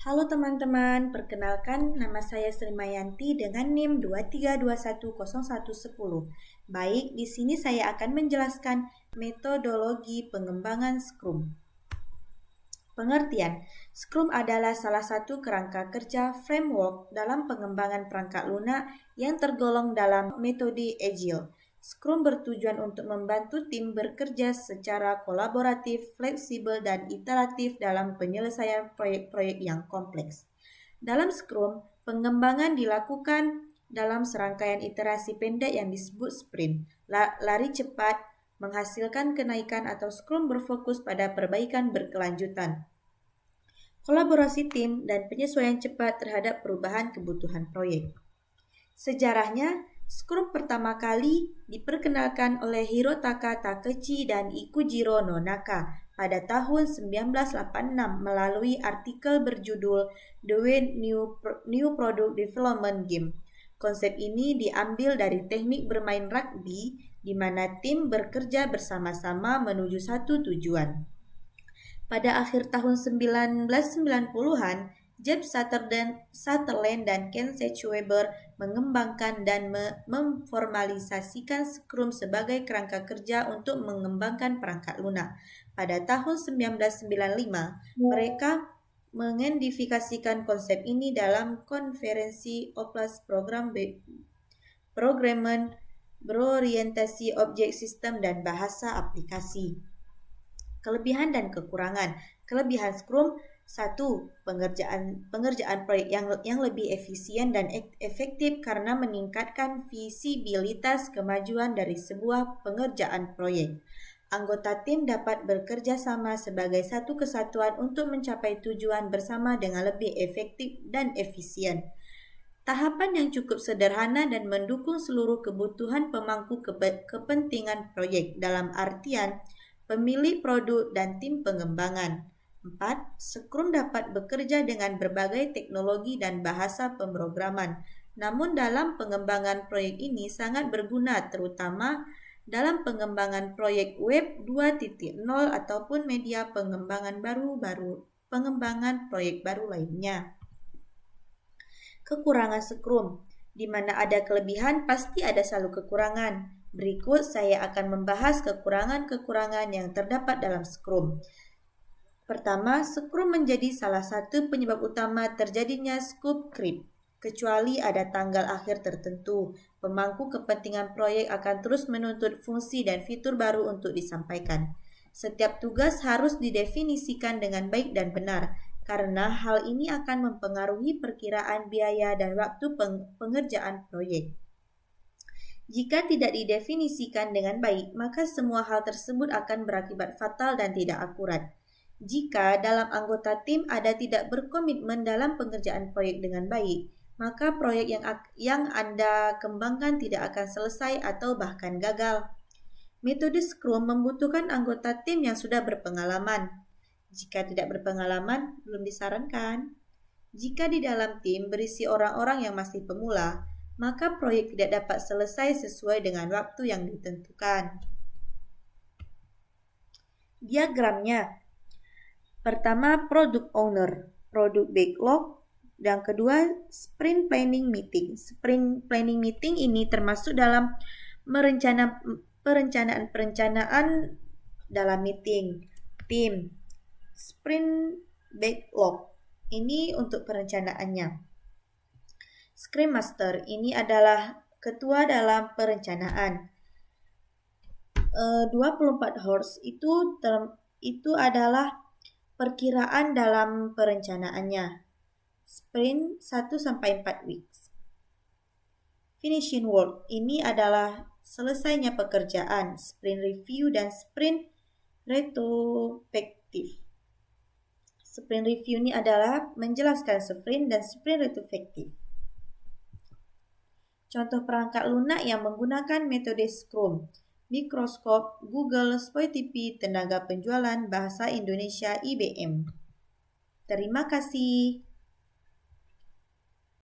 Halo teman-teman, perkenalkan nama saya Sri Mayanti dengan NIM 23210110. Baik, di sini saya akan menjelaskan metodologi pengembangan Scrum. Pengertian, Scrum adalah salah satu kerangka kerja framework dalam pengembangan perangkat lunak yang tergolong dalam metode Agile. Scrum bertujuan untuk membantu tim bekerja secara kolaboratif, fleksibel, dan iteratif dalam penyelesaian proyek-proyek yang kompleks. Dalam Scrum, pengembangan dilakukan dalam serangkaian iterasi pendek yang disebut sprint. Lari cepat menghasilkan kenaikan atau Scrum berfokus pada perbaikan berkelanjutan, kolaborasi tim, dan penyesuaian cepat terhadap perubahan kebutuhan proyek. Sejarahnya, Scrum pertama kali diperkenalkan oleh Hirotaka Takeuchi dan Ikujiro Nonaka pada tahun 1986 melalui artikel berjudul The Way New Product Development Game. Konsep ini diambil dari teknik bermain rugby di mana tim bekerja bersama-sama menuju satu tujuan. Pada akhir tahun 1990-an, Jeff Sutherland dan Ken Weber mengembangkan dan memformalisasikan Scrum sebagai kerangka kerja untuk mengembangkan perangkat lunak. Pada tahun 1995, mereka mengidentifikasikan konsep ini dalam konferensi Opus Programming berorientasi objek sistem dan bahasa aplikasi. Kelebihan dan kekurangan. Kelebihan Scrum: 1. Pengerjaan proyek yang lebih efisien dan efektif karena meningkatkan visibilitas kemajuan dari sebuah pengerjaan proyek. Anggota tim dapat bekerja sama sebagai satu kesatuan untuk mencapai tujuan bersama dengan lebih efektif dan efisien. Tahapan yang cukup sederhana dan mendukung seluruh kebutuhan pemangku kepentingan proyek, dalam artian pemilik produk dan tim pengembangan. 4. Scrum dapat bekerja dengan berbagai teknologi dan bahasa pemrograman. Namun dalam pengembangan proyek ini sangat berguna terutama dalam pengembangan proyek web 2.0 ataupun media pengembangan proyek baru lainnya. Kekurangan Scrum. Di mana ada kelebihan, pasti ada selalu kekurangan. Berikut saya akan membahas kekurangan-kekurangan yang terdapat dalam Scrum. Pertama, Scrum menjadi salah satu penyebab utama terjadinya scope creep. Kecuali ada tanggal akhir tertentu, pemangku kepentingan proyek akan terus menuntut fungsi dan fitur baru untuk disampaikan. Setiap tugas harus didefinisikan dengan baik dan benar, karena hal ini akan mempengaruhi perkiraan biaya dan waktu pengerjaan proyek. Jika tidak didefinisikan dengan baik, maka semua hal tersebut akan berakibat fatal dan tidak akurat. Jika dalam anggota tim ada tidak berkomitmen dalam pengerjaan proyek dengan baik, maka proyek yang Anda kembangkan tidak akan selesai atau bahkan gagal. Metode Scrum membutuhkan anggota tim yang sudah berpengalaman. Jika tidak berpengalaman, belum disarankan. Jika di dalam tim berisi orang-orang yang masih pemula, maka proyek tidak dapat selesai sesuai dengan waktu yang ditentukan. Diagramnya. Pertama, Product Owner, Product Backlog, dan kedua, Sprint Planning Meeting. Sprint Planning Meeting ini termasuk dalam perencanaan dalam meeting tim. Sprint Backlog ini untuk perencanaannya. Scrum Master ini adalah ketua dalam perencanaan. 24 hours itu adalah perkiraan dalam perencanaannya. Sprint 1-4 weeks. Finishing work ini adalah selesainya pekerjaan. Sprint review dan sprint retrospective. Sprint review ini adalah menjelaskan sprint dan sprint retrospective. Contoh perangkat lunak yang menggunakan metode Scrum: Microsoft, Google, Spotify, tenaga penjualan, bahasa Indonesia, IBM. Terima kasih.